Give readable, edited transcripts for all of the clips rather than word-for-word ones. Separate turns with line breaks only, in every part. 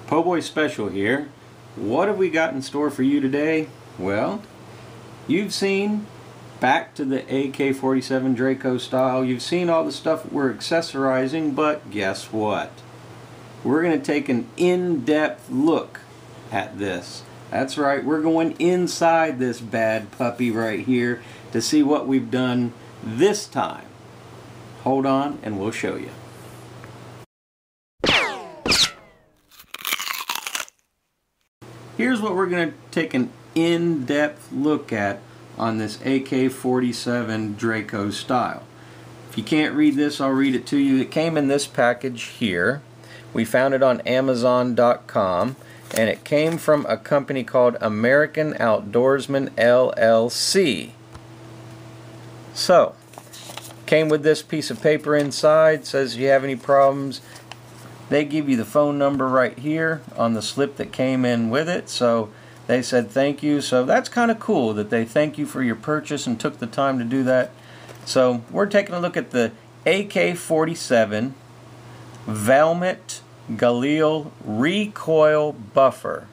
Poboyspecial here. What have we got in store for you today? Well, you've seen back to the AK-47 Draco style. You've seen all the stuff we're accessorizing, but guess what? We're going to take an in-depth look at this. That's right, we're going inside this bad puppy right here to see what we've done this time. Hold on and we'll show you. Here's what we're going to take an in-depth look at on this AK-47 Draco style. If you can't read this, I'll read it to you. It came in this package here. We found it on Amazon.com, and it came from a company called American Outdoorsman LLC. So, came with this piece of paper inside. Says if you have any problems, they give you the phone number right here on the slip that came in with it. So they said thank you. So that's kind of cool that they thank you for your purchase and took the time to do that. So we're taking a look at the AK-47 Valmet Galil Recoil Buffer.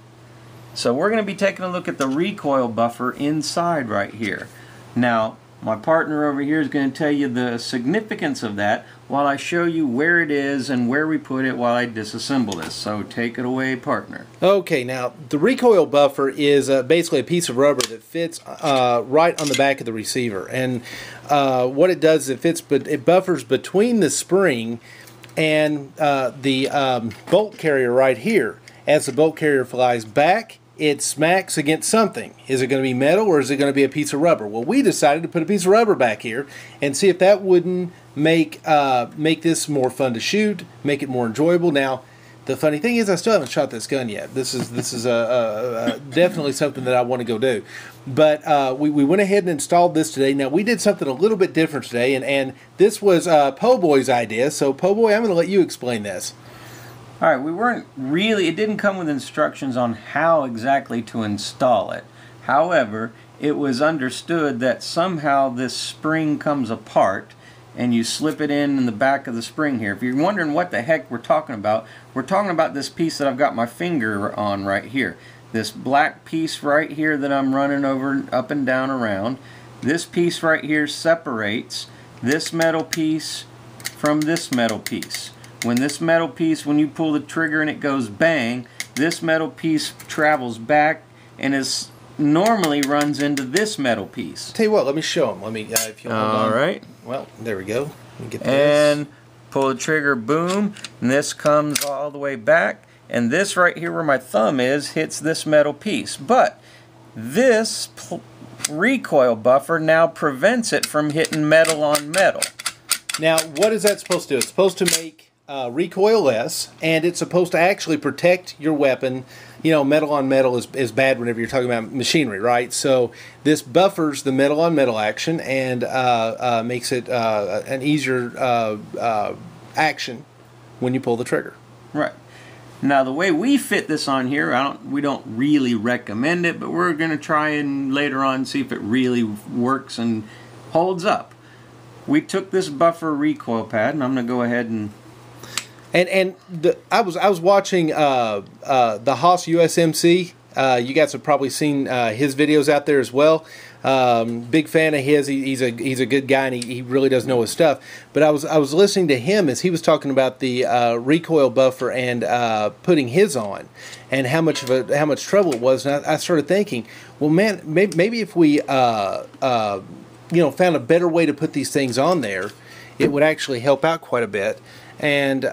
So we're going to be taking a look at the recoil buffer inside right here. Now, my partner over here is going to tell you the significance of that while I show you where it is and where we put it while I disassemble this. So take it away, partner.
Okay, now the recoil buffer is basically a piece of rubber that fits right on the back of the receiver. And what it does is it buffers between the spring and the bolt carrier right here. As the bolt carrier flies back, it smacks against something. Is it going to be metal or is it going to be a piece of rubber? Well, we decided to put a piece of rubber back here and see if that wouldn't make this more fun to shoot, make it more enjoyable. Now, the funny thing is I still haven't shot this gun yet. This is definitely something that I want to go do. But we went ahead and installed this today. Now, we did something a little bit different today, and this was Poboy's idea. So, Poboy, I'm going to let you explain this.
Alright, it didn't come with instructions on how exactly to install it. However, it was understood that somehow this spring comes apart and you slip it in the back of the spring here. If you're wondering what the heck we're talking about this piece that I've got my finger on right here. This black piece right here that I'm running over up and down around. This piece right here separates this metal piece from this metal piece. When this metal piece, when you pull the trigger and it goes bang, this metal piece travels back and is normally runs into this metal piece.
Tell you what, let me show them. Let me, if you hold on.
All right.
Well, there we go. Let me get this.
And pull the trigger, boom, and this comes all the way back. And this right here where my thumb is hits this metal piece. But this recoil buffer now prevents it from hitting metal on metal.
Now, what is that supposed to do? It's supposed to make recoil less, and it's supposed to actually protect your weapon. You know, metal on metal is bad whenever you're talking about machinery, right? So this buffers the metal on metal action and makes it an easier action when you pull the trigger.
Right. Now the way we fit this on here, we don't really recommend it, but we're going to try and later on see if it really works and holds up. We took this buffer recoil pad, and I'm going to go ahead and
I was watching the Haas USMC. You guys have probably seen his videos out there as well. Big fan of his. He's a good guy, and he really does know his stuff. But I was listening to him as he was talking about the recoil buffer and putting his on, and how much trouble it was. And I started thinking, well, man, maybe if we found a better way to put these things on there, it would actually help out quite a bit. And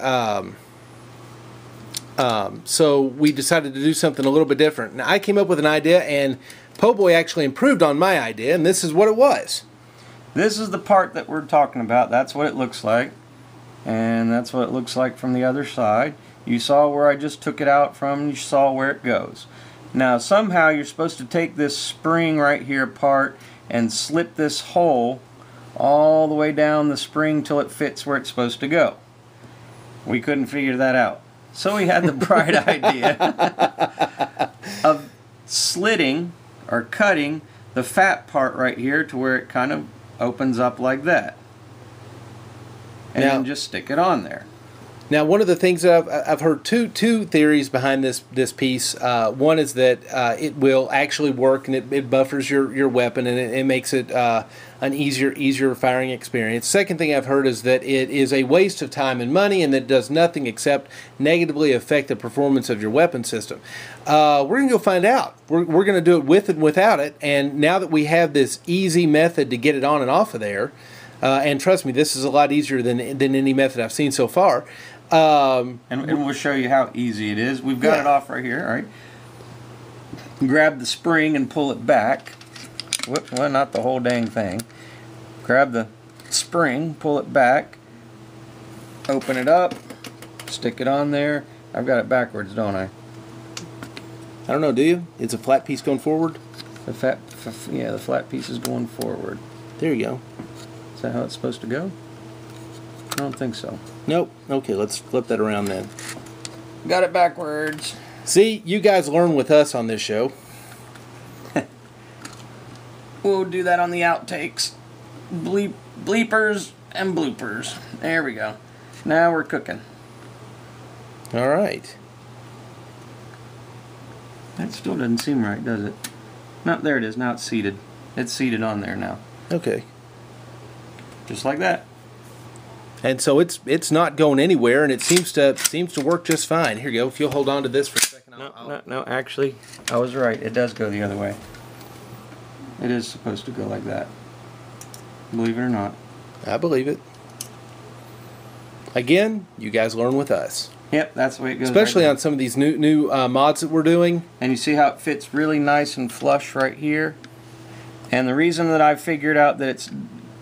so we decided to do something a little bit different. Now, I came up with an idea, and Poboy actually improved on my idea, and this is what it was.
This is the part that we're talking about. That's what it looks like. And that's what it looks like from the other side. You saw where I just took it out from. You saw where it goes. Now, somehow you're supposed to take this spring right here apart and slip this hole all the way down the spring till it fits where it's supposed to go. We couldn't figure that out. So we had the bright idea of slitting or cutting the fat part right here to where it kind of opens up like that. And then just stick it on there.
Now, one of the things that I've heard two theories behind this piece. One is that it will actually work, and it buffers your weapon, and it makes it an easier firing experience. Second thing I've heard is that it is a waste of time and money, and that it does nothing except negatively affect the performance of your weapon system. We're going to go find out. We're going to do it with and without it, and now that we have this easy method to get it on and off of there, and trust me, this is a lot easier than any method I've seen so far.
And we'll show you how easy it is. We've got it off right here. All right. Grab the spring and pull it back. Well, not the whole dang thing. Grab the spring, pull it back, open it up, stick it on there. I've got it backwards, don't I?
I don't know, do you? It's a flat piece going forward?
The flat piece is going forward.
There you go.
Is that how it's supposed to go? I don't think so.
Nope. Okay, let's flip that around then.
Got it backwards.
See, you guys learn with us on this show.
We'll do that on the outtakes. Bleepers and bloopers. There we go. Now we're cooking.
All right.
That still doesn't seem right, does it? No, there it is. Now it's seated. It's seated on there now.
Okay.
Just like that.
And so it's not going anywhere, and it seems to work just fine. Here you go. If you'll hold on to this for a second.
No. Actually, I was right. It does go the other way. It is supposed to go like that. Believe it or not.
I believe it. Again, you guys learn with us.
Yep, that's the way it goes.
Especially on some of these new mods that we're doing.
And you see how it fits really nice and flush right here. And the reason that I figured out that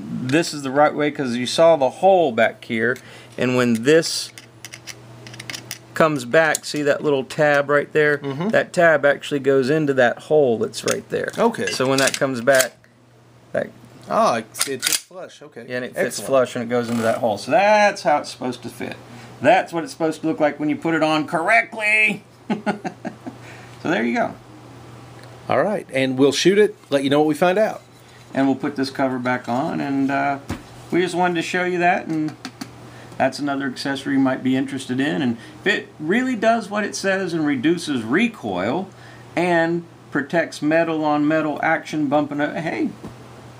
this is the right way, because you saw the hole back here, and when this comes back, see that little tab right there? Mm-hmm. That tab actually goes into that hole that's right there.
Okay.
So when that comes back,
it fits flush. Okay.
Yeah, and it fits flush and it goes into that hole. So that's how it's supposed to fit. That's what it's supposed to look like when you put it on correctly. So there you go.
All right, and we'll shoot it, let you know what we find out.
And we'll put this cover back on, and we just wanted to show you that, and that's another accessory you might be interested in. And if it really does what it says and reduces recoil and protects metal on metal action bumping up, hey,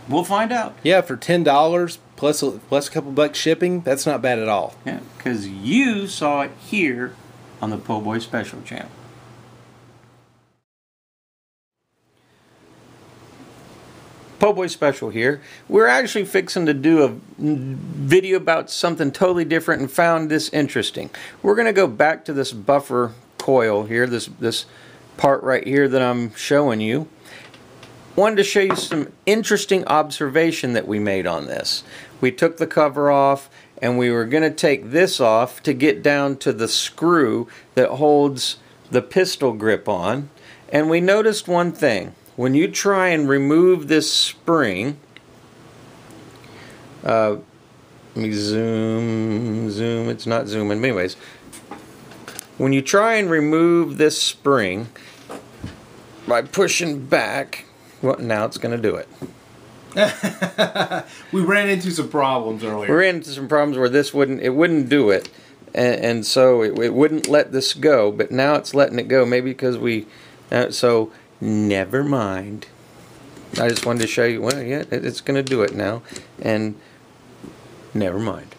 we'll find out.
Yeah, for $10 plus a couple bucks shipping, that's not bad at all.
Yeah, because you saw it here on the Poboyspecial channel. Poboyspecial here. We're actually fixing to do a video about something totally different and found this interesting. We're going to go back to this buffer coil here, this part right here that I'm showing you. Wanted to show you some interesting observation that we made on this. We took the cover off, and we were going to take this off to get down to the screw that holds the pistol grip on, and we noticed one thing. When you try and remove this spring, let me zoom, it's not zooming, anyways. When you try and remove this spring by pushing back, well, now it's going to do it.
We ran into some problems earlier.
We ran into some problems where this wouldn't do it, and so it wouldn't let this go, but now it's letting it go, maybe because so never mind. I just wanted to show you, well, yeah, it's going to do it now, and never mind.